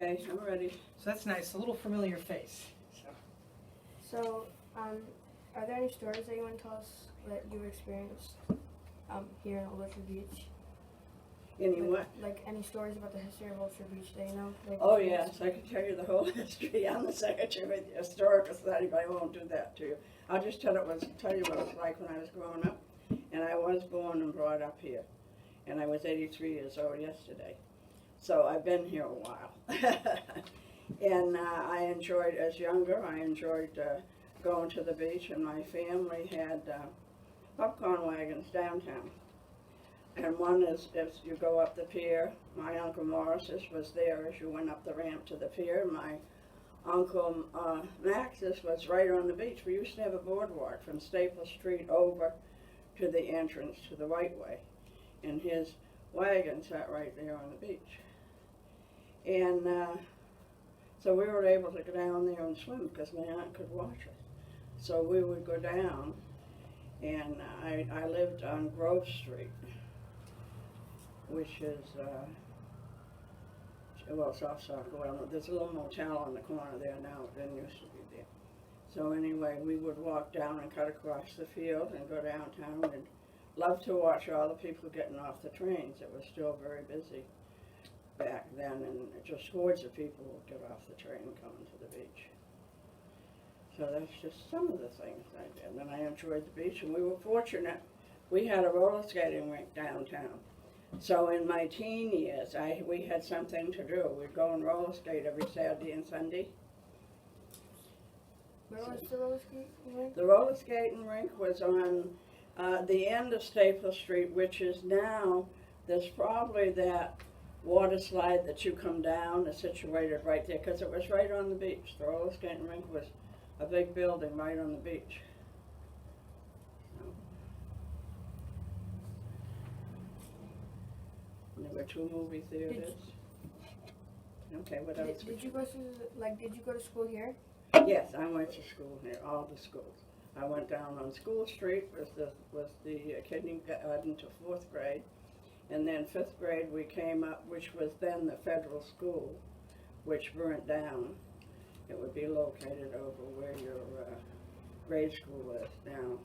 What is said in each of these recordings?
Okay, I'm ready. So that's nice, a little familiar face. So, are there any stories that you want to tell us that you've experienced here in Old Orchard Beach? Any Like, what? like any stories about the history of Old Orchard Beach that you know? Like Oh yes, I can tell you the whole history. I'm the secretary of the Historical Society, but I won't do that to you. I'll just tell you what it was like when I was growing up. And I was born and brought up here. And I was 83 years old yesterday. So I've been here a while. And I enjoyed, as younger, I enjoyed going to the beach, and my family had popcorn wagons downtown. And one is, as you go up the pier, my Uncle Morris's was there as you went up the ramp to the pier. My Uncle Max's was right on the beach. We used to have a boardwalk from Staple Street over to the entrance to the White Way. And his wagon sat right there on the beach. And so we were able to go down there and swim because my aunt could watch us. So we would go down, and I lived on Grove Street, which is, well, it's off Saco. Well, there's a little motel on the corner there now. It didn't used to be there. So anyway, we would walk down and cut across the field and go downtown. We'd love to watch all the people getting off the trains. It was still very busy back then, and just hordes of people would get off the train coming to the beach. So that's just some of the things I did. And I enjoyed the beach, and we were fortunate. We had a roller skating rink downtown. So in my teen years, we had something to do. We'd go and roller skate every Saturday and Sunday. where was the roller skating rink? The roller skating rink was on the end of Staple Street, which is now, there's probably that water slide that you come down is situated right there, because it was right on the beach. The roller skating rink was a big building right on the beach. There were 2 movie theaters. Okay, what else? Did you go to school here? Yes, I went to school here, all the schools. I went down on School Street with the kindergarten to 4th grade. And then 5th grade we came up, which was then the federal school, which burnt down. It would be located over where your grade school is now.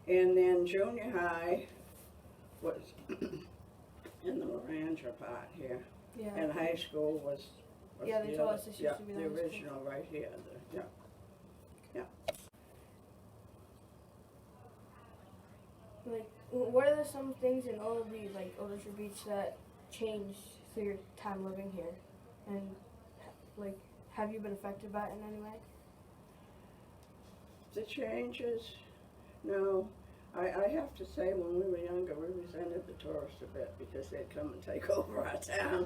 And then junior high was in the Laranja part here. Yeah. And high school was Yeah, they the told other- us this yeah, used to be the the high school. original right here. Yeah. Like, what are some things in all of these, like Old Orchard Beach, that changed through your time living here? And, like, have you been affected by it in any way? The changes, no. I have to say, when we were younger, we resented the tourists a bit because they'd come and take over our town.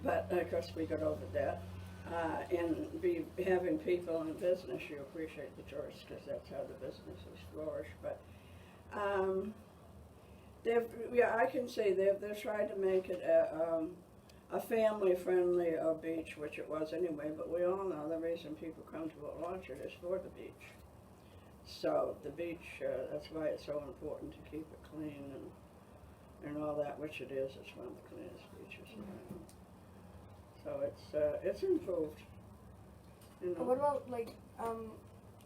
But of course, we got over that. And having people in business, you appreciate the tourists because that's how the businesses flourish. But I can say they've tried to make it a family-friendly beach, which it was anyway. But we all know the reason people come to Old Orchard is for the beach. So the beach, that's why it's so important to keep it clean and all that, which it is. It's one of the cleanest beaches around. So it's improved. You know. What about, like,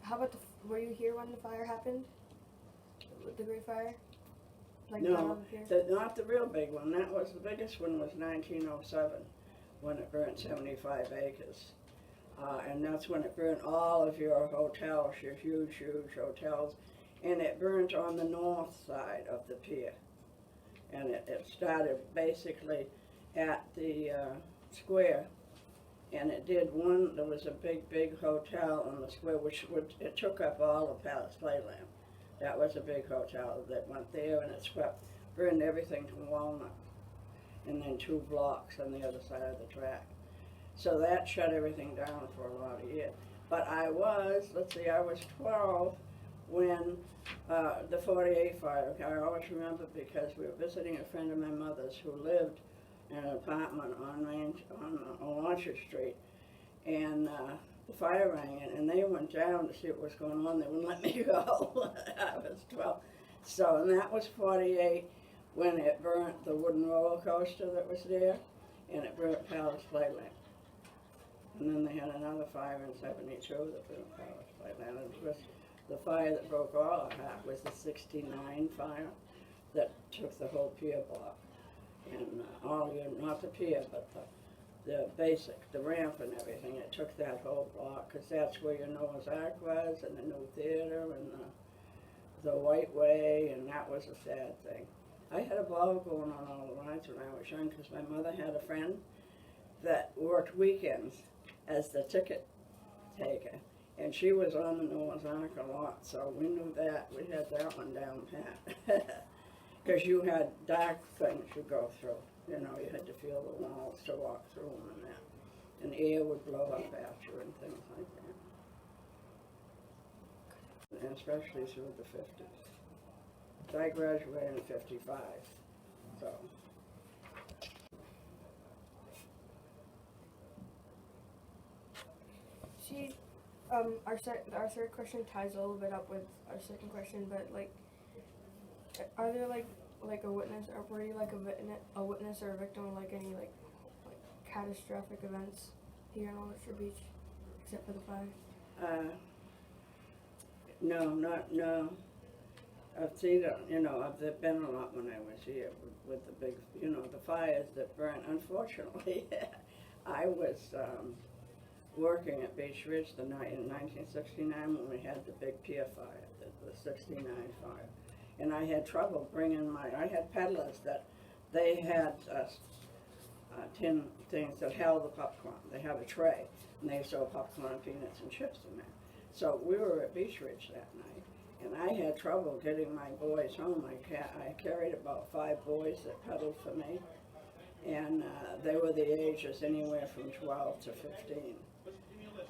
how about were you here when the fire happened? The Great Fire? Like down No, on the pier? not the real big one. That was the biggest one was 1907, when it burnt 75 acres. And that's when it burnt all of your hotels, your huge, huge hotels. And it burnt on the north side of the pier. And it started basically at the square. And it did there was a big hotel on the square, it took up all of Palace Playland. That was a big hotel that went there, and it burned everything to Walnut. And then 2 blocks on the other side of the track. So that shut everything down for a lot of years. But I was 12 when the 48 fire, I always remember because we were visiting a friend of my mother's who lived in an apartment on Orchard Street. And the fire rang, and they went down to see what was going on. They wouldn't let me go. I was 12. So, and that was 48 when it burnt the wooden roller coaster that was there, and it burnt Palace Playland. And then they had another fire in '72 that didn't cause by then. And of course, the fire that broke all apart was the '69 fire that took the whole Pier block. And not the pier, but the basic, the ramp and everything, it took that whole block, because that's where your Noah's Ark was, and the new theater, and the White Way, and that was a sad thing. I had a ball going on all the rides when I was young, because my mother had a friend that worked weekends as the ticket taker, and she was on the Noah's Ark a lot, so we knew that, we had that one down pat. Because you had dark things you go through, you know, you had to feel the walls to walk through them and that. And air would blow up at you and things like that. And especially through the 50s. So I graduated in '55, so. See, our third question ties a little bit up with our second question, but like, are there like a witness, or were you like a witness or a victim of like any like catastrophic events here in Ulster Beach, except for the fire? No. I've seen it, you know, there's been a lot when I was here with the big, you know, the fires that burnt. Unfortunately, I was working at Beach Ridge the night in 1969 when we had the big Pier fire, the '69 fire. And I had trouble bringing I had peddlers that they had tin things that held the popcorn. They had a tray, and they sold popcorn, peanuts, and chips in there. So we were at Beach Ridge that night, and I had trouble getting my boys home. I carried about 5 boys that peddled for me, and they were the ages anywhere from 12 to 15.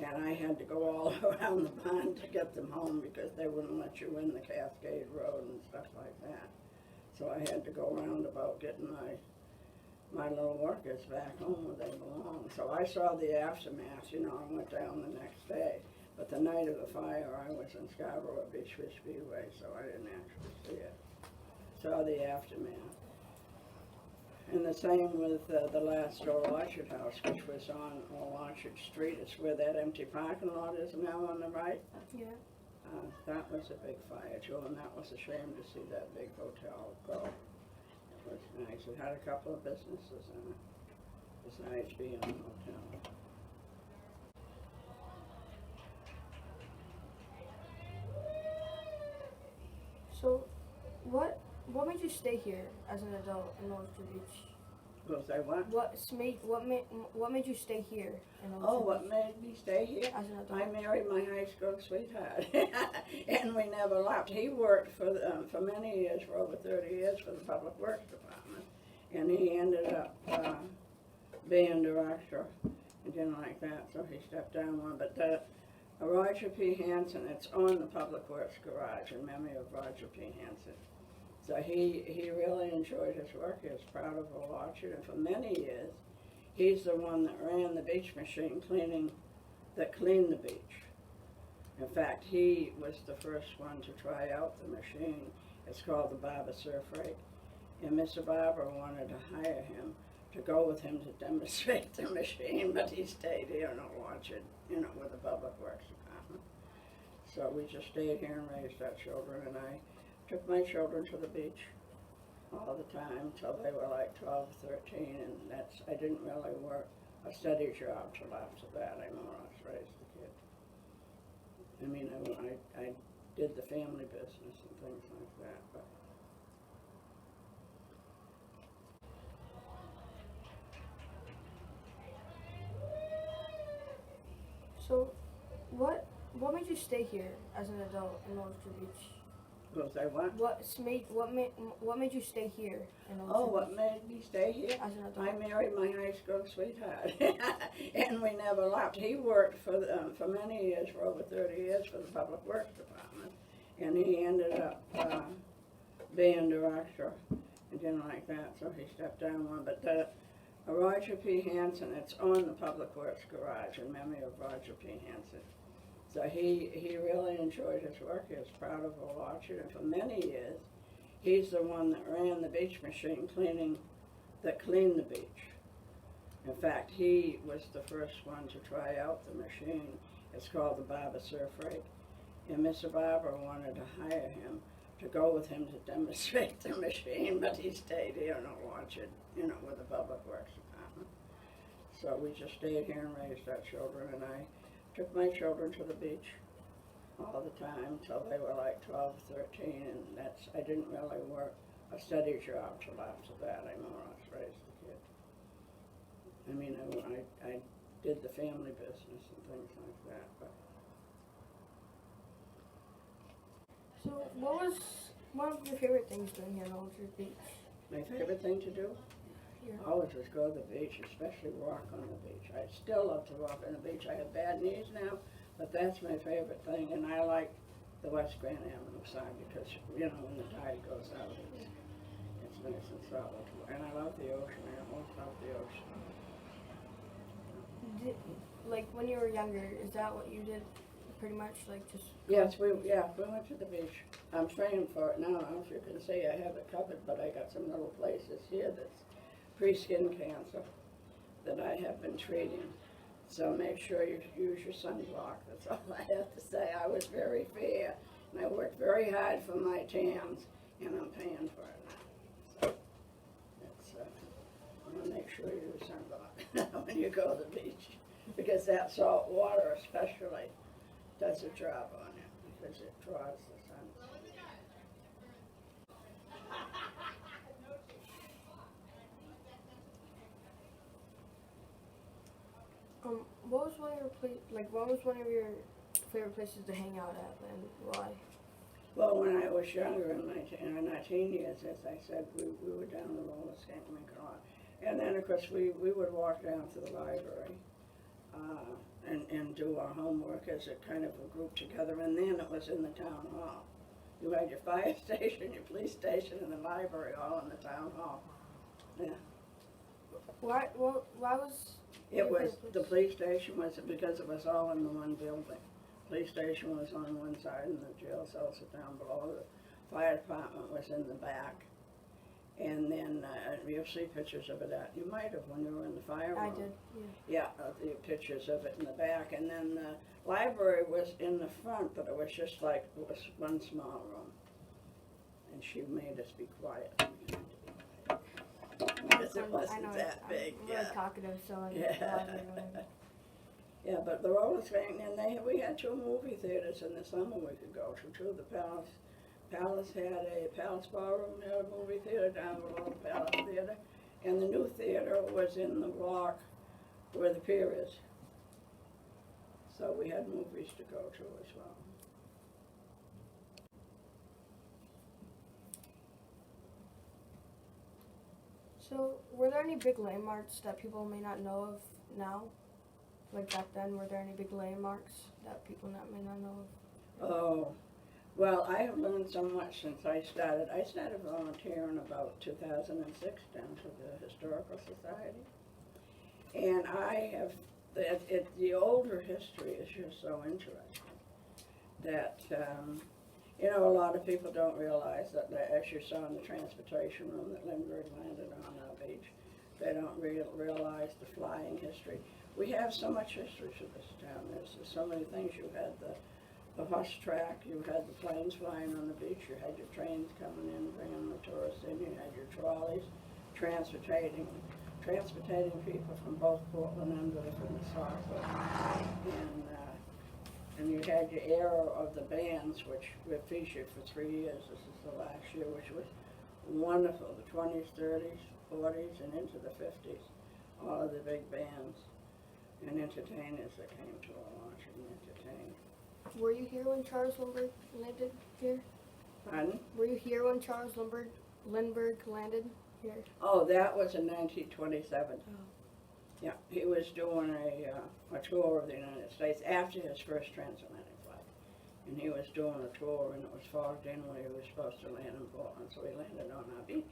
And I had to go all around the pond to get them home because they wouldn't let you in the Cascade Road and stuff like that. So I had to go around about getting my little workers back home where they belong. So I saw the aftermath, you know, I went down the next day. But the night of the fire, I was in Scarborough at Beach Ridge Speedway, so I didn't actually see it. Saw the aftermath. And the same with the last Old Orchard House, which was on Old Orchard Street. It's where that empty parking lot is now on the right. Yeah. That was a big fire too, and that was a shame to see that big hotel go. It was nice. It had a couple of businesses in it, besides being a hotel. So, what made you stay here as an adult in Ulster Beach? Was I what? What made you stay here in Ulster Oh, Beach? what made me stay here? As an adult. I married my high school sweetheart, and we never left. He worked for many years, for over 30 years, for the Public Works Department, and he ended up being director. He didn't like that, so he stepped down one. But Roger P. Hansen, it's on the Public Works garage in memory of Roger P. Hansen. So he really enjoyed his work. He was proud of Old Orchard, and for many years, he's the one that ran the beach machine that cleaned the beach. In fact, he was the first one to try out the machine. It's called the Barber Surf Rake. And Mr. Barber wanted to hire him to go with him to demonstrate the machine, but he stayed here in Old Orchard, you know, with the Public Works Department. So we just stayed here and raised our children, and I took my children to the beach all the time until they were like 12, 13, and I didn't really work a steady job till after that. I more or less raised the kids. I mean, I did the family business and things like that, but. So, what made you stay here as an adult in Ulster Beach? Was I what? What made you stay here in Ulster Oh, Beach? what made me stay here? As an adult. I married my high school sweetheart, and we never left. He worked for many years, for over 30 years, for the Public Works Department, and he ended up being director. He didn't like that, so he stepped down one. But Roger P. Hansen, it's on the Public Works garage in memory of Roger P. Hansen. So he really enjoyed his work. He was proud of Old Orchard, and for many years, he's the one that ran the beach machine that cleaned the beach. In fact, he was the first one to try out the machine. It's called the Barber Surf Rig. And Mr. Barber wanted to hire him to go with him to demonstrate the machine, but he stayed here and watched it, with the Public Works Department. So we just stayed here and raised our children, and I took my children to the beach all the time till they were like 12, 13, and I didn't really work a steady job till after that. I more or less raised the kids. I mean, I did the family business and things like that, but. So what was one of your favorite things doing here at Aldridge Beach? My favorite thing to do? Here. Always was go to the beach, especially walk on the beach. I still love to walk on the beach. I have bad knees now, but that's my favorite thing, and I like the West Grand Avenue side because, when the tide goes out, it's nice and solid. And I love the ocean. I almost love the ocean. Like when you were younger, is that what you did? Pretty much, like just. Yes, we went to the beach. I'm training for it now. I don't know if you can see, I have it covered, but I got some little places here that's pre-skin cancer that I have been treating. So make sure you use your sunblock. That's all I have to say. I was very fair, and I worked very hard for my tans, and I'm paying for it now. So that's, I'm gonna make sure you use sunblock when you go to the beach, because that salt water especially does a job on it, because it draws the sun. What was one of your favorite places to hang out at, and why? Well, when I was younger, in our teen years, as I said, we were down the roller skating rink a lot. And then, of course, we would walk down to the library and do our homework as a kind of a group together. And then it was in the town hall. You had your fire station, your police station, and the library all in the town hall. Yeah. Why was... It was, the police station was, because it was all in the one building. Police station was on one side and the jail cells were down below. The fire department was in the back. And then you'll see pictures of it you might have when you were in the fire room. I did, yeah. Yeah, the pictures of it in the back. And then the library was in the front, but it was just like, it was one small room. And she made us be quiet. Because it wasn't that big. I'm really talkative, so I Yeah, but the roller skating, and we had 2 movie theaters in the summer we could go to too. The Palace Ballroom had a movie theater down below the Palace Theater, and the new theater was in the block where the Pier is. So we had movies to go to as well. So, were there any big landmarks that people may not know of now? Like back then, were there any big landmarks that people may not know of? Oh, well, I have learned so much since I started. I started volunteering about 2006 down to the Historical Society. And I have, the older history is just so interesting that, a lot of people don't realize that, as you saw in the transportation room, that Lindbergh landed on our beach. They don't realize the flying history. We have so much history to this town. There's so many things. You had the horse track, you had the planes flying on the beach, you had your trains coming in, bringing the tourists in, you had your trolleys transportating people from both Portland and the South. And you had your era of the bands, which were featured for 3 years. This is the last year, which was wonderful. The 20s, 30s, 40s, and into the 50s. All of the big bands and entertainers that came to our launch and entertained. Were you here when Charles Lindbergh landed here? Pardon? Were you here when Charles Lindbergh landed here? Oh, that was in 1927. Oh. Yeah, he was doing a tour of the United States after his first transatlantic flight. And he was doing a tour, and it was fogged in where he was supposed to land in Portland, so he landed on our beach.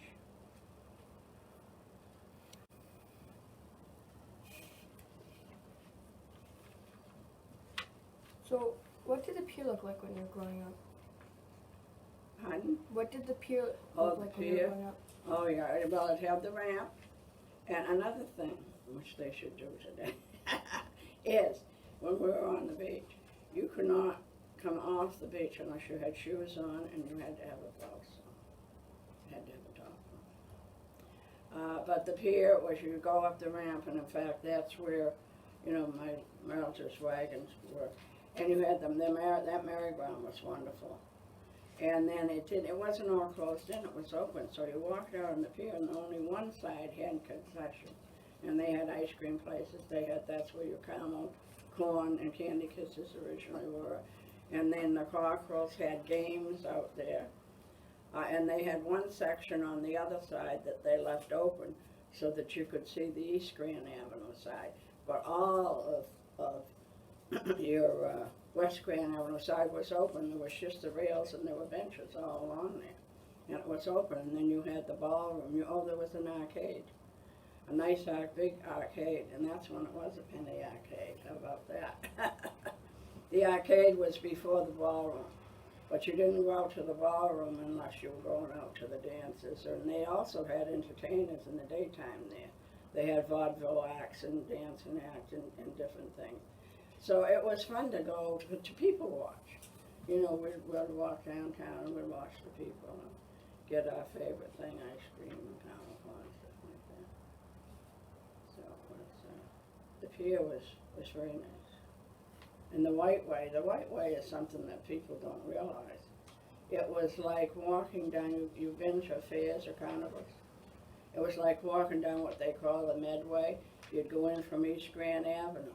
So, what did the pier look like when you were growing up? Pardon? What did the pier Oh, look the like when you were pier? growing up? Oh, yeah, well, it had the ramp. And another thing, which they should do today, is when we were on the beach, you could not come off the beach unless you had shoes on and you had to have a blouse on. You had to have a top on. But the pier was you go up the ramp, and in fact that's where, you know, my relatives' wagons were. And you had them, that merry-go-round was wonderful. And then it wasn't all closed in, it was open. So you walked out on the pier and only one side had concessions. And they had ice cream places, that's where your caramel, corn, and candy kisses originally were. And then the Cockerels had games out there. And they had one section on the other side that they left open so that you could see the East Grand Avenue side. But all of your West Grand Avenue side was open. There was just the rails and there were benches all along there. And it was open, and then you had the ballroom. There was an arcade. A nice big arcade, and that's when it was a penny arcade. How about that? The arcade was before the ballroom, but you didn't go out to the ballroom unless you were going out to the dances. And they also had entertainers in the daytime there. They had vaudeville acts and dancing acts and different things. So it was fun to go to people watch. You know, we'd walk downtown and we'd watch the people and get our favorite thing, ice cream and caramel corn, stuff like that. So it was, the pier was very nice. And the White Way is something that people don't realize. It was like walking down, you've been to fairs or carnivals? It was like walking down what they call the Medway. You'd go in from East Grand Avenue,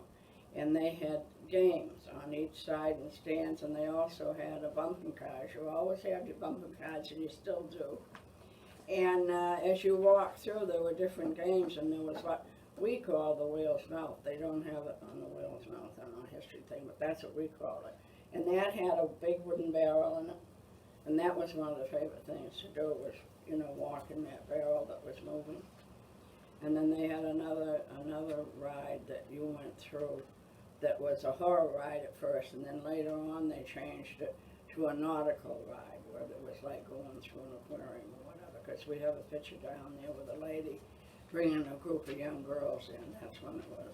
and they had games on each side and stands, and they also had a bumping cars. You always had your bumping cars, and you still do. And as you walked through, there were different games, and there was what we call the whale's mouth. They don't have it on the whale's mouth on our history thing, but that's what we call it. And that had a big wooden barrel in it, and that was one of the favorite things to do was, you know, walk in that barrel that was moving. And then they had another ride that you went through that was a horror ride at first, and then later on they changed it to a nautical ride where it was like going through an aquarium or whatever, because we have a picture down there with a lady bringing a group of young girls in. That's when it was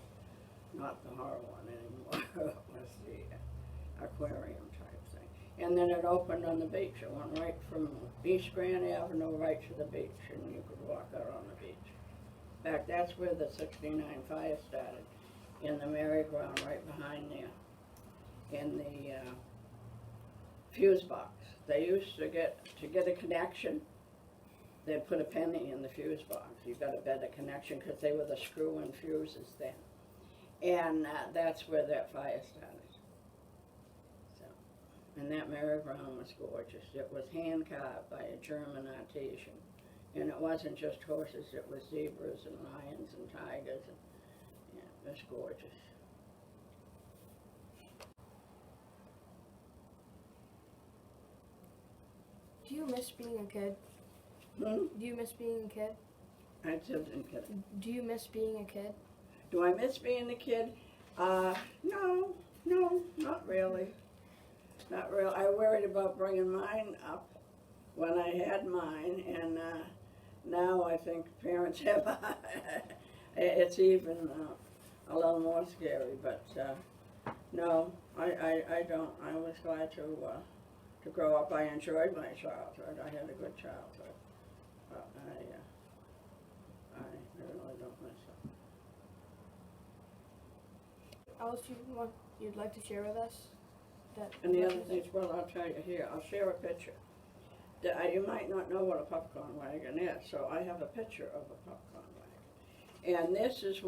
not the horror one anymore. It was the aquarium type thing. And then it opened on the beach. It went right from East Grand Avenue right to the beach, and you could walk out on the beach. In fact, that's where the '69 fire started, in the merry-go-round right behind there, in the fuse box. They used to get a connection, they'd put a penny in the fuse box. You got a better connection because they were the screw-in fuses then. And that's where that fire started. So, and that merry-go-round was gorgeous. It was hand-carved by a German artisan. And it wasn't just horses, it was zebras and lions and tigers. And, yeah, it was gorgeous. Do you miss being a kid? Hmm? Do you miss being a kid? I still didn't get it. Do you miss being a kid? Do I miss being a kid? No, not really. Not real. I worried about bringing mine up when I had mine, and now I think parents have, it's even a little more scary, but no, I don't. I was glad to grow up. I enjoyed my childhood. I had a good childhood, but I really don't miss it. Else you'd like to share with us? And the other things, well, I'll tell you here, I'll share a picture. You might not know what a popcorn wagon is, so I have a picture of a popcorn wagon. And this is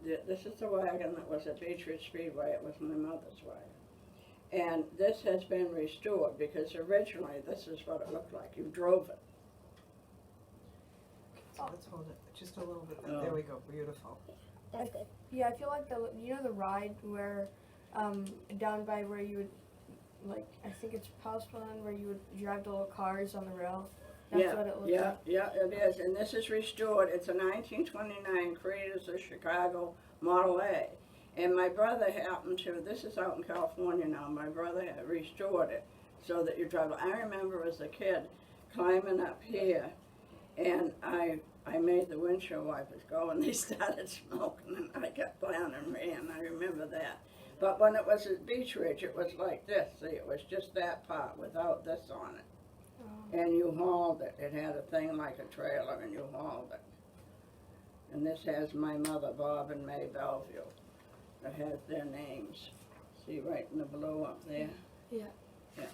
this is the wagon that was at Beach Ridge Speedway. It was my mother's wagon. And this has been restored because originally this is what it looked like. You drove it. So let's hold it just a little bit. Oh. There we go. Beautiful. That's good. Yeah, I feel like the ride where down by where you would, like, I think it's Palestine, where you would drive the little cars on the rail. That's what it looks like. Yeah, it is. And this is restored. It's a 1929 Creators of Chicago Model A. And my brother happened to, this is out in California now, my brother had restored it so that you drive. I remember as a kid climbing up here, and I I made the windshield wipers go and they started smoking and I kept plowing and ran. I remember that. But when it was at Beach Ridge, it was like this. See, it was just that part without this on it. Oh. And you hauled it. It had a thing like a trailer and you hauled it. And this has my mother, Bob and May Bellevue. It has their names. See right in the blue up there? Yeah. Yeah.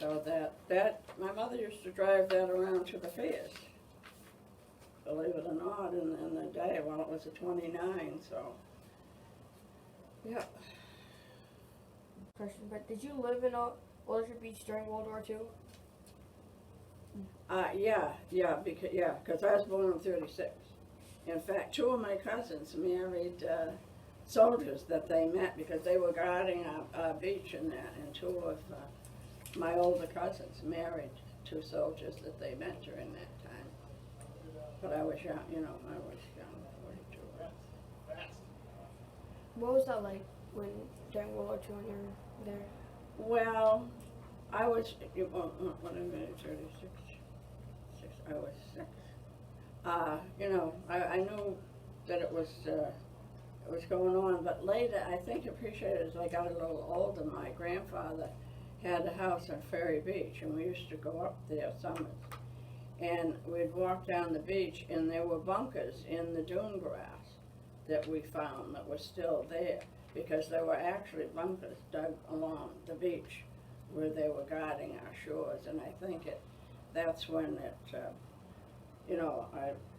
So that my mother used to drive that around to the fairs. Believe it or not, in the day, well, it was a 29, so, yeah. Question, but did you live in Orchard Beach during World War II? Because I was born in 36. In fact, two of my cousins married soldiers that they met because they were guarding our beach and that, and two of my older cousins married two soldiers that they met during that time. But I was young, I was young, 42. What was that like during World War II when you were there? Well, I was, what am I, 36? I was 6. I knew that it was going on, but later I think appreciated as I got a little older. My grandfather had a house on Ferry Beach, and we used to go up there summers. And we'd walk down the beach, and there were bunkers in the dune grass that we found that were still there, because there were actually bunkers dug along the beach where they were guarding our shores. And I think that's when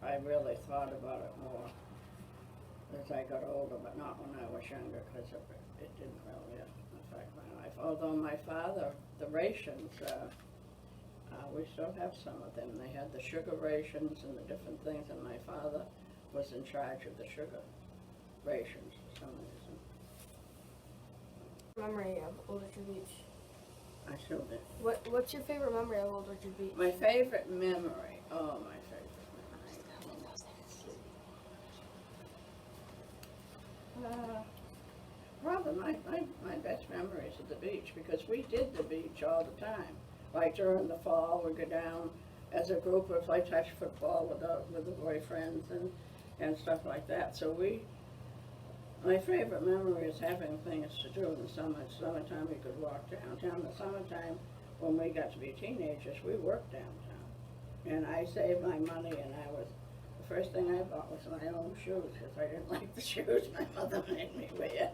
I really thought about it more as I got older, but not when I was younger, because it didn't really affect my life. Although my father, the rations, we still have some of them. They had the sugar rations and the different things, and my father was in charge of the sugar rations for some reason. Memory of Old Orchard Beach. I still do. What's your favorite memory of Old Orchard Beach? My favorite memory, my favorite memory. Rather, my best memories of the beach, because we did the beach all the time. Like during the fall, we'd go down as a group of play touch football with the boyfriends and stuff like that. So my favorite memory is having things to do in the summer. Summertime, we could walk downtown. The summertime, when we got to be teenagers, we worked downtown. And I saved my money, and the first thing I bought was my own shoes, because I didn't like the shoes my mother made me wear.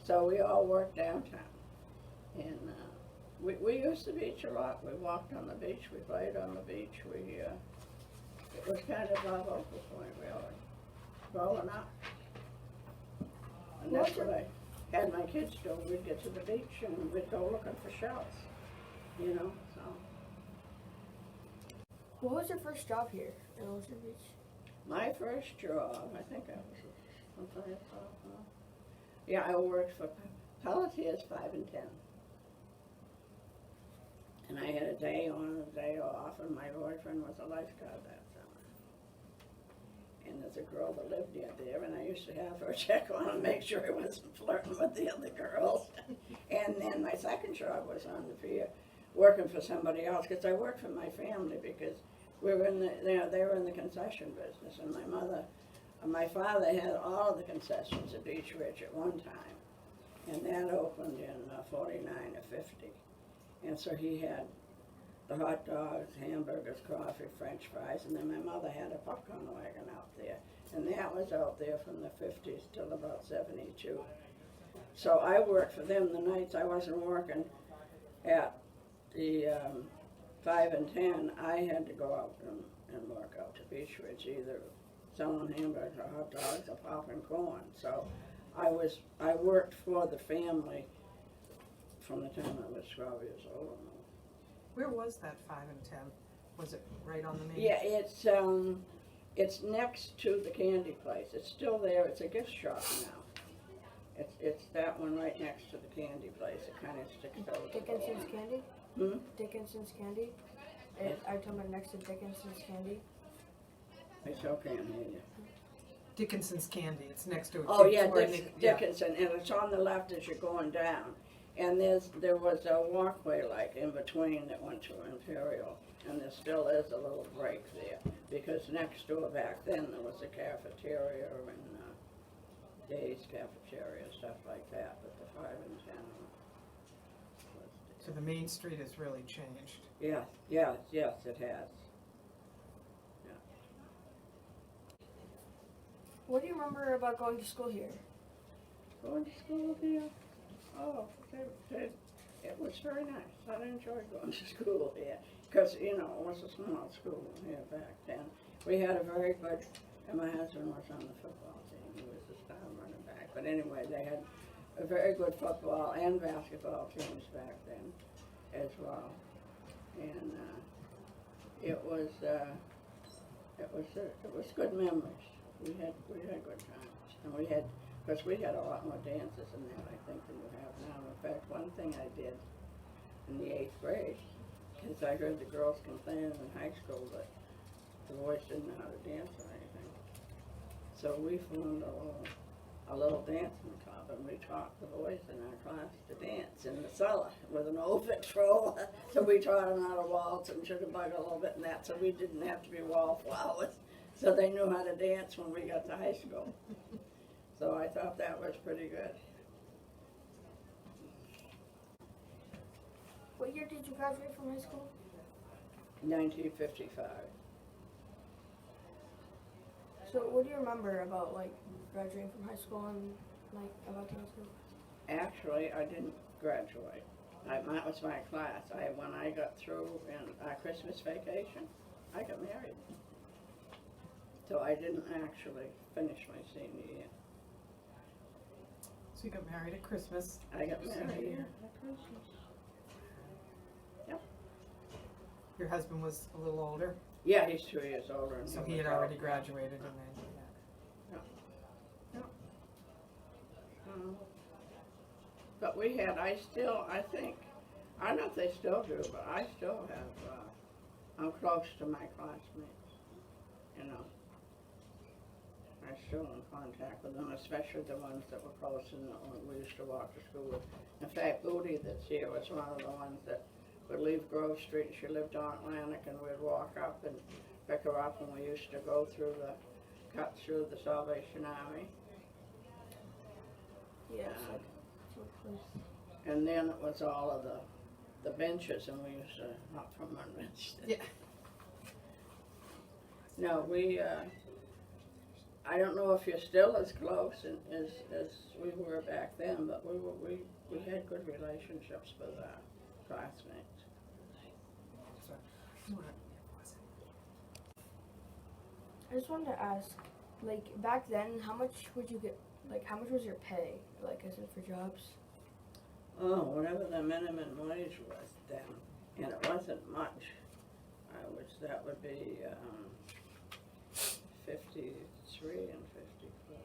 So we all worked downtown. And we used the beach a lot. We walked on the beach, we played on the beach. It was kind of our focal point, really, growing up. And that's what I had my kids do. We'd get to the beach and we'd go looking for shells, so. What was your first job here in Orchard Beach? My first job, I think I was sometime sophomore. Yeah, I worked for Pelletiers 5 and 10. And I had a day on and a day off, and my boyfriend was a lifeguard that summer. And there's a girl that lived near there, and I used to have her check on and make sure he wasn't flirting with the other girls. And then my second job was on the pier, working for somebody else, because I worked for my family, because we were they were in the concession business, and my father had all of the concessions at Beach Ridge at one time, and that opened in 49 or 50. And so he had the hot dogs, hamburgers, coffee, French fries, and then my mother had a popcorn wagon out there. And that was out there from the 50s till about 72. So I worked for them the nights I wasn't working at the 5 and 10. I had to go out and work out to Beach Ridge, either selling hamburgers or hot dogs or popping corn. So I worked for the family from the time I was 12 years old. Where was that 5 and 10? Was it right on the main? Yeah, it's next to the candy place. It's still there. It's a gift shop now. It's that one right next to the candy place. It kind of sticks out. Dickinson's Candy? Hmm? Dickinson's Candy? I told her next to Dickinson's Candy. I still can't hear you. Dickinson's Candy. It's next to it. Oh yeah, Dickinson, and it's on the left as you're going down. And there was a walkway like in between that went to Imperial, and there still is a little break there, because next door back then there was a cafeteria and Days cafeteria, stuff like that, but the 5 and 10 was. So the main street has really changed. Yes, yes, yes, it has. What do you remember about going to school here? Going to school here? Oh, it was very nice. I enjoyed going to school here. Because, you know, it was a small school here back then. We had a very good, and my husband was on the football team. He was the star running back. But anyway, they had a very good football and basketball teams back then as well. And it was good memories. We had good times. And we had a lot more dances in that, I think, than you have now. In fact, one thing I did in the 8th grade, because I heard the girls complaining in high school that the boys didn't know how to dance or anything. So we formed a little dancing club, and we taught the boys in our class to dance in the cellar with an old Victrola. So we taught them how to waltz and jitterbug a little bit and that, so we didn't have to be wallflowers. So they knew how to dance when we got to high school. So I thought that was pretty good. What year did you graduate from high school? 1955. So what do you remember about like graduating from high school and like about high school? Actually, I didn't graduate. That was my class. When I got through in our Christmas vacation, I got married. So I didn't actually finish my senior year. So you got married at Christmas. I got Senior married year. at Christmas. Yep. Your husband was a little older, Yeah, he's 2 years older. And so he was had already out. graduated and then, But we had, I think, I don't know if they still do, but I still have, I'm close to my classmates, you know. I'm still in contact with them, especially the ones that were close and we used to walk to school with. In fact, Booty that's here was one of the ones that would leave Grove Street. She lived on Atlantic, and we'd walk up and pick her up, and we used to go through cut through the Salvation Army. Yeah. And then it was all of the benches, and we used to hop from one bench. yeah. No, I don't know if you're still as close as we were back then, but we had good relationships with our classmates. I just wanted to ask, like back then, how much would you get? Like, how much was your pay? Like, is it for jobs? Oh, whatever the minimum wage was then, and it wasn't much. That would be 53 and 54.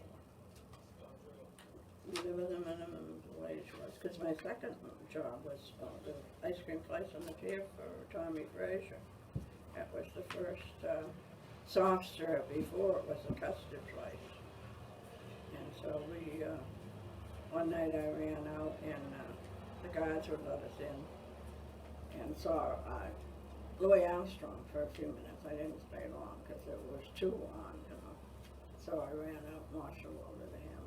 Whatever the minimum wage was, because my second job was the ice cream place on the Pier for Tommy Frazier. That was the first soft serve before it was a custard place. And so one night I ran out and the guards would let us in and saw Louis Armstrong for a few minutes. I didn't stay long because it was too on, you know. So I ran out and watched him over to him.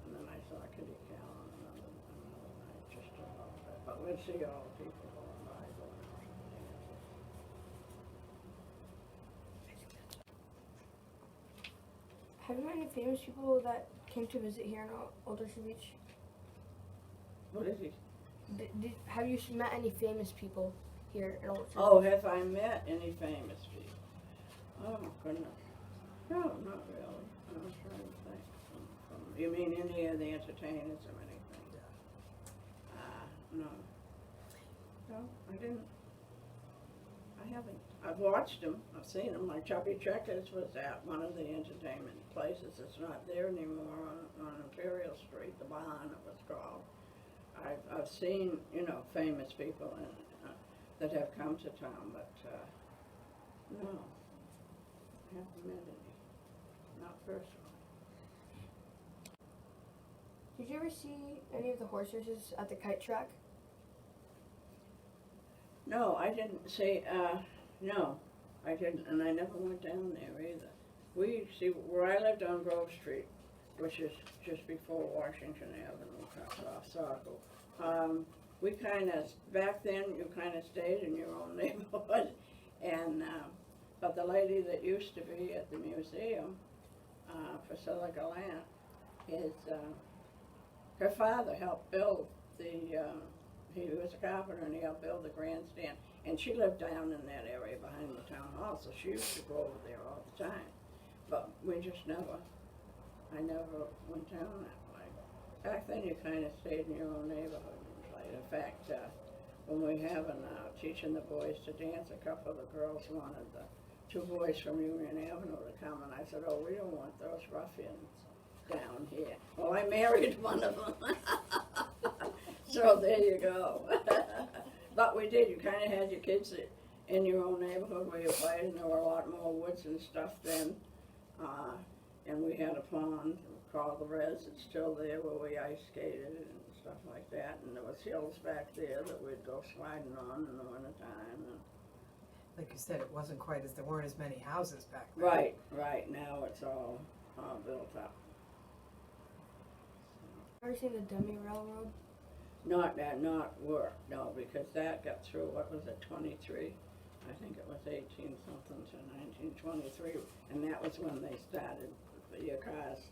And then I saw Kitty Callan another night, just a little bit. But we'd see all the people going by, going out and dancing. Have you met any famous people that came to visit here in Old Orchard Beach? What is he? Have you met any famous people here in Old Orchard? Oh, have I met any famous people? Oh, goodness. No, not really. I'm trying to think. You mean any of the entertainers or anything? No. No, I didn't. I haven't. I've watched them. I've seen them. Like Chubby Checkers was at one of the entertainment places. It's not there anymore on Imperial Street, the barn it was called. I've seen, you know, famous people that have come to town, but no, I haven't met any. Not personally. Do Did you ever see any of the horse races at the kite track? No, I didn't see, no, I didn't, and I never went down there either. We, see, where I lived on Grove Street, which is just before Washington Avenue, cuts off Saco, we kinda, back then, you kinda stayed in your own neighborhood, and, but the lady that used to be at the museum, for Silica Land, is, her father helped build the, he was a carpenter and he helped build the grandstand. And she lived down in that area behind the town hall, so she used to go over there all the time. But we just I never went down that way. Back then you kind of stayed in your own neighborhood and played. In fact, when we having, teaching the boys to dance, a couple of the girls wanted the two boys from Union Avenue to come, and I said, oh, we don't want those ruffians down here. Well, I married one of them. So there you go. But we did, you kind of had your kids in your own neighborhood where you played, and there were a lot more woods and stuff then. And we had a pond called the Res, it's still there, where we ice skated and stuff like that. And there was hills back there that we'd go sliding on in the wintertime. And Like you said, it wasn't quite as, there weren't as many houses back then. right, now it's all built up. Ever seen the Demi Railroad? Not work, no, because that got through, what was it, 23? I think it was 18 something to 1923, and that was when they started, your cars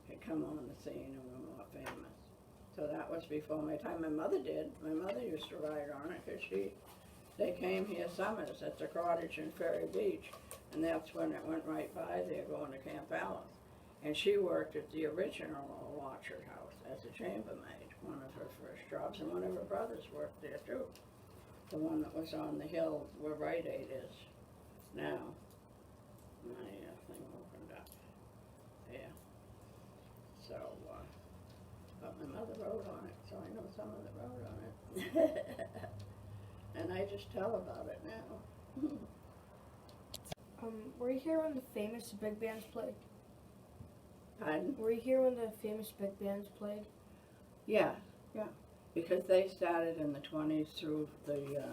had come on the scene and were more famous. So that was before my time. My mother did. My mother used to ride on it, because they came here summers at the cottage in Ferry Beach, and that's when it went right by there going to Camp Alice. And she worked at the original Orchard House as a chambermaid, one of her first jobs, and one of her brothers worked there too. The one that was on the hill where Rite Aid is now. My thing opened up. Yeah. So, but my mother wrote on it, so I know some of that wrote on it. And I just tell about it now. Were you here when the famous big bands played? Pardon? Were you here when the famous big bands played? Yeah. Because they started in the 20s through the,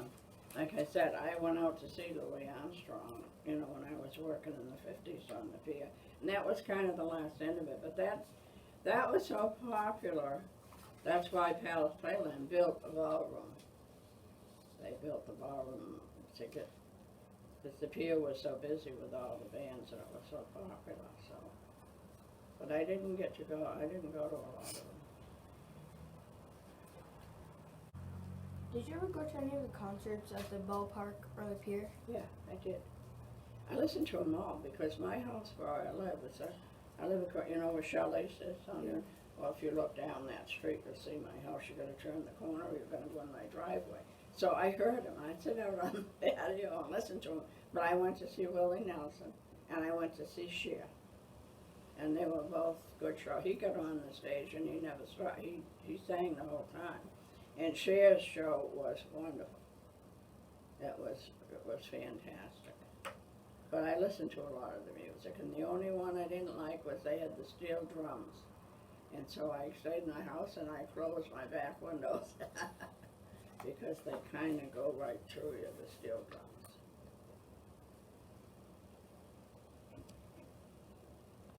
like I said, I went out to see Louis Armstrong, when I was working in the 50s on the Pier. And that was kind of the last end of it. But that was so popular, that's why Palace Playland built the ballroom. They built the ballroom to get, because the Pier was so busy with all the bands and it was so popular, so. But I didn't get to go, I didn't go to a lot of them. Did you ever go to any of the concerts at the ballpark or the Pier? Yeah, I did. I listened to them all because my house where I live is I live across, where Charlotte is on there. Well, if you look down that street, you'll see my house. You're going to turn the corner, or you're going to go in my driveway. So I heard them. I'd sit out on the patio and listen to them. But I went to see Willie Nelson, and I went to see Cher. And they were both good shows. He got on the stage, and he never stopped. He sang the whole time. And Cher's show was wonderful. It was fantastic. But I listened to a lot of the music, and the only one I didn't like was they had the steel drums. And so I stayed in the house and I closed my back windows because they kind of go right through you, the steel drums.